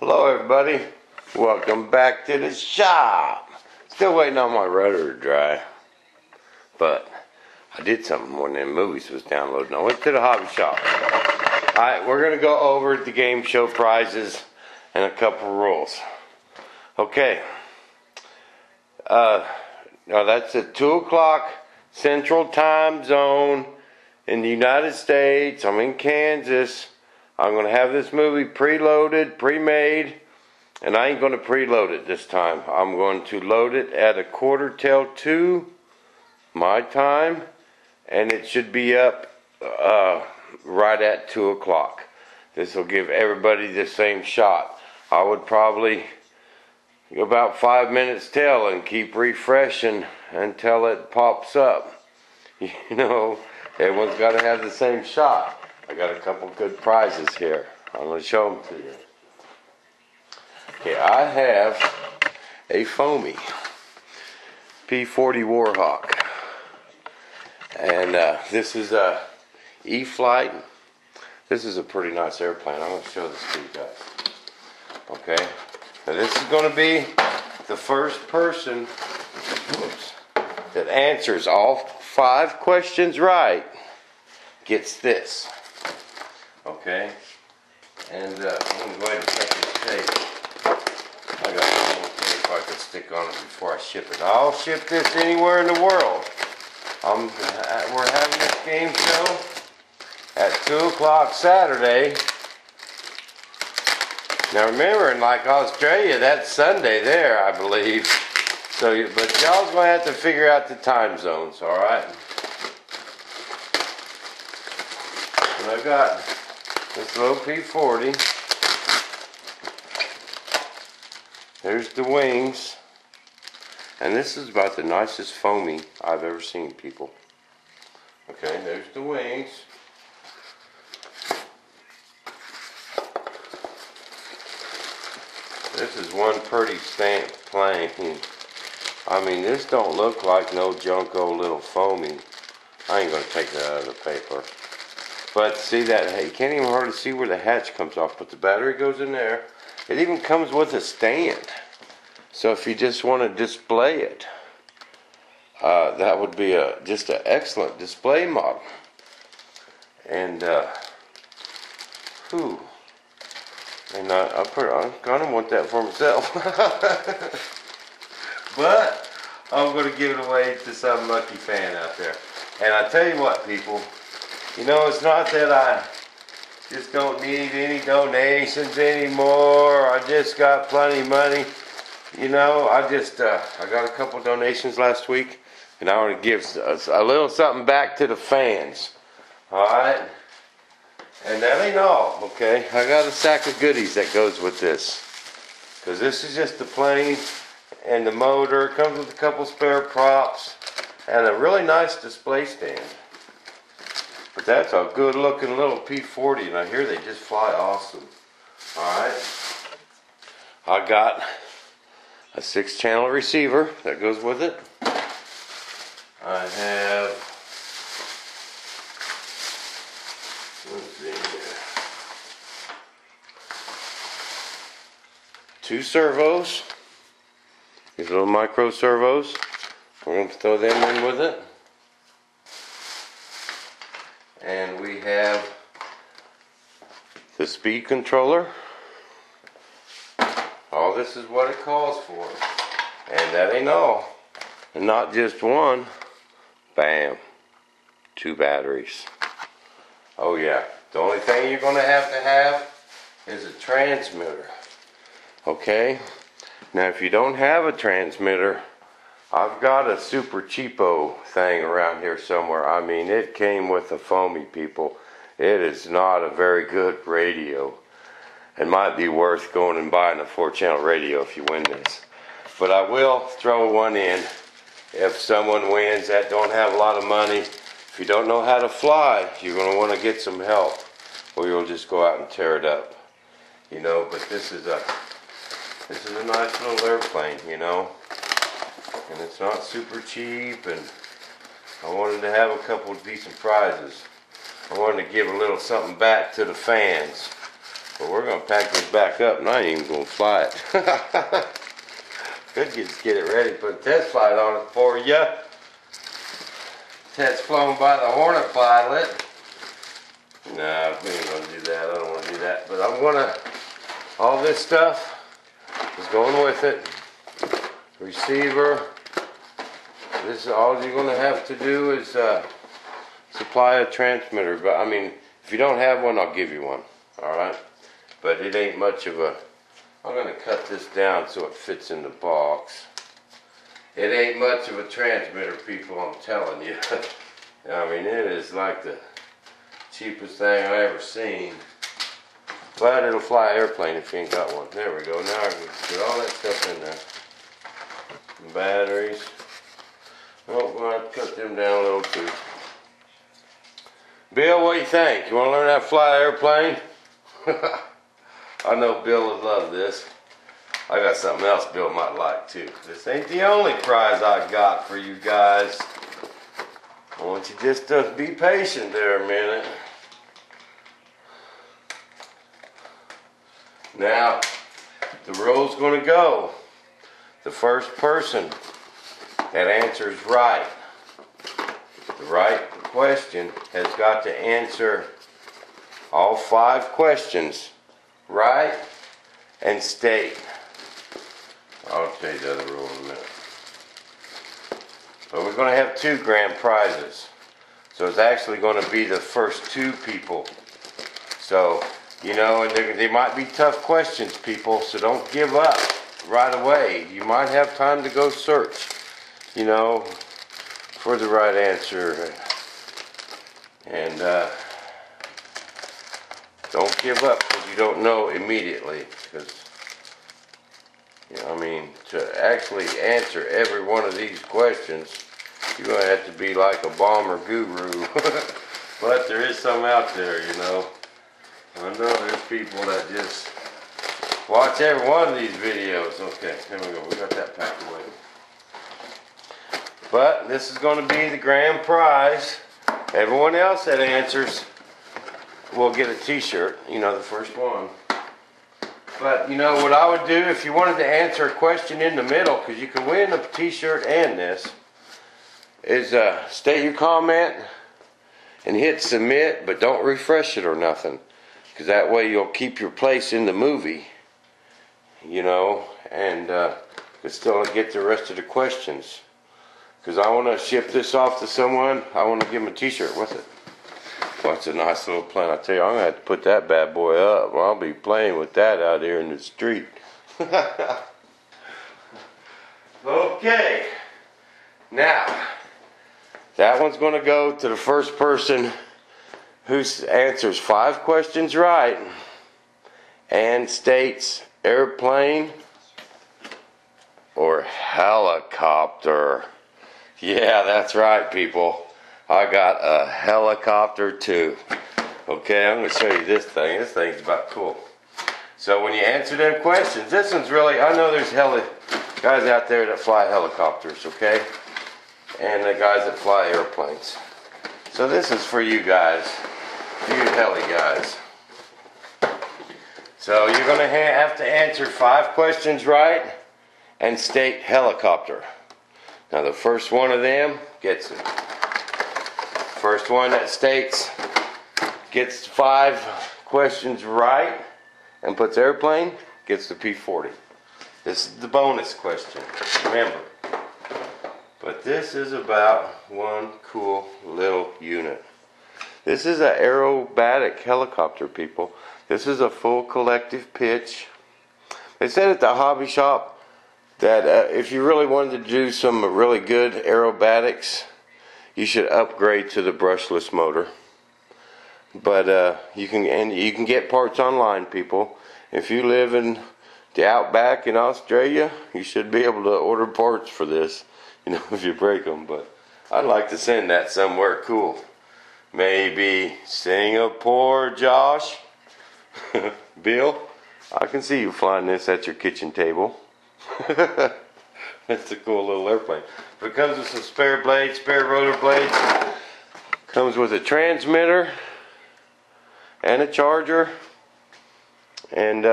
Hello everybody, welcome back to the shop. Still waiting on my rudder to dry, but I did something when the movies was downloading. I went to the hobby shop. Alright, we're going to go over the game show prizes and a couple rules. Okay, now that's at 2 o'clock Central Time Zone in the United States. I'm in Kansas. I'm going to have this movie preloaded, pre-made, and I ain't going to preload it this time. I'm going to load it at 1:45 my time, and it should be up right at 2 o'clock. This will give everybody the same shot. I would probably go about 5 minutes till and keep refreshing until it pops up. You know, everyone's got to have the same shot. I got a couple good prizes here. I'm going to show them to you. Okay, I have a foamy P-40 Warhawk. And this is a E-Flight. This is a pretty nice airplane. I'm going to show this to you guys. Okay, now this is going to be the first person that answers all 5 questions right gets this. Okay, and I'm going to go ahead and cut this tape. I got one more tape I can stick on it before I ship it. I'll ship this anywhere in the world. We're having this game show at 2 o'clock Saturday. Now remember, in like Australia, that's Sunday there, I believe. So, but y'all's going to have to figure out the time zones, all right? And I got this little P-40. There's the wings. And this is about the nicest foamy I've ever seen, people. Okay, there's the wings. This is one pretty stamped plane. I mean, this don't look like no junko little foamy. I ain't gonna take that out of the paper. But see that, you can't even hardly see where the hatch comes off, but the battery goes in there. It even comes with a stand. So if you just want to display it, that would be just an excellent display model. And, I kind of want that for myself. But I'm going to give it away to some lucky fan out there. And I tell you what, people, you know, it's not that I just don't need any donations anymore. I just got plenty of money. You know, I got a couple donations last week, and I want to give a little something back to the fans. All right? And that ain't all, okay? I got a sack of goodies that goes with this. Because this is just the plane and the motor. It comes with a couple spare props and a really nice display stand. But that's a good looking little P-40, and I hear they just fly awesome. Alright. I got a 6-channel receiver that goes with it. I have, let's see here, 2 servos. These little micro servos. We're going to throw them in with it. And we have the speed controller. All this is what it calls for. And that ain't all. And not just one. Bam. 2 batteries. Oh yeah. The only thing you're going to have is a transmitter. Okay? Now if you don't have a transmitter, I've got a super cheapo thing around here somewhere. I mean, it came with a foamy, people. It is not a very good radio. It might be worth going and buying a 4-channel radio if you win this. But I will throw one in if someone wins that don't have a lot of money. If you don't know how to fly, you're going to want to get some help, or you'll just go out and tear it up. You know, but this is a nice little airplane, you know. And it's not super cheap, and I wanted to have a couple of decent prizes. I wanted to give a little something back to the fans. But we're gonna pack this back up and I ain't even gonna fly it. Could just get it ready, put a test flight on it for you. Test flown by the Hornet pilot. Nah, we ain't gonna do that. I don't wanna do that. But I'm gonna, all this stuff is going with it. Receiver. This is all you're gonna have to do is supply a transmitter. But I mean, if you don't have one, I'll give you one. Alright? But it ain't much of a, I'm gonna cut this down so it fits in the box. It ain't much of a transmitter, people, I'm telling you. I mean, it is like the cheapest thing I've ever seen. But it'll fly an airplane if you ain't got one. There we go. Now I can get all that stuff in there. Batteries. Oh, we'll have to cut them down a little too. Bill, what do you think? You want to learn how to fly an airplane? I know Bill would love this. I got something else Bill might like too. This ain't the only prize I got for you guys. I want you just to be patient there a minute. Now, the rule's gonna go. The first person that answers right, the right question, has got to answer all 5 questions right and state. I'll tell you the other rule in a minute. But we're going to have 2 grand prizes. So it's actually going to be the first 2 people. So, you know, and they might be tough questions, people, so don't give up right away. You might have time to go search, you know, for the right answer. And don't give up because you don't know immediately. Because, you know, I mean, to actually answer every one of these questions, you're going to have to be like a bomber guru. But there is some out there, you know. I know there's people that just watch every one of these videos. Okay, here we go. We got that packed away. But this is going to be the grand prize. Everyone else that answers will get a t-shirt, you know, the first one. But, you know, what I would do if you wanted to answer a question in the middle, because you can win a t-shirt and this, is state your comment and hit submit, but don't refresh it or nothing. Because that way you'll keep your place in the movie, you know, and still get the rest of the questions. Because I want to ship this off to someone. I want to give them a t-shirt with it. Well, it's a nice little plane. I tell you, I'm going to have to put that bad boy up. Well, I'll be playing with that out here in the street. Okay. Now, that one's going to go to the first person who answers 5 questions right and states airplane or helicopter. Yeah, that's right, people. I got a helicopter too. Okay, I'm going to show you this thing. This thing's about cool. So when you answer them questions, this one's really, I know there's guys out there that fly helicopters, okay? And the guys that fly airplanes. So this is for you guys, you heli guys. So you're going to have to answer 5 questions right and state helicopter. Now the first one of them gets it. First one that states, gets 5 questions right and puts airplane, gets the P40. This is the bonus question, remember. But this is about one cool little unit. This is an aerobatic helicopter, people. This is a full collective pitch. They said at the hobby shop that if you really wanted to do some really good aerobatics, you should upgrade to the brushless motor. But you can get parts online, people. If you live in the outback in Australia, you should be able to order parts for this, you know, if you break them. But I'd like to send that somewhere cool. Maybe Singapore, Josh. Bill, I can see you flying this at your kitchen table. It's a cool little airplane. But it comes with some spare blades, spare rotor blades. Comes with a transmitter and a charger. And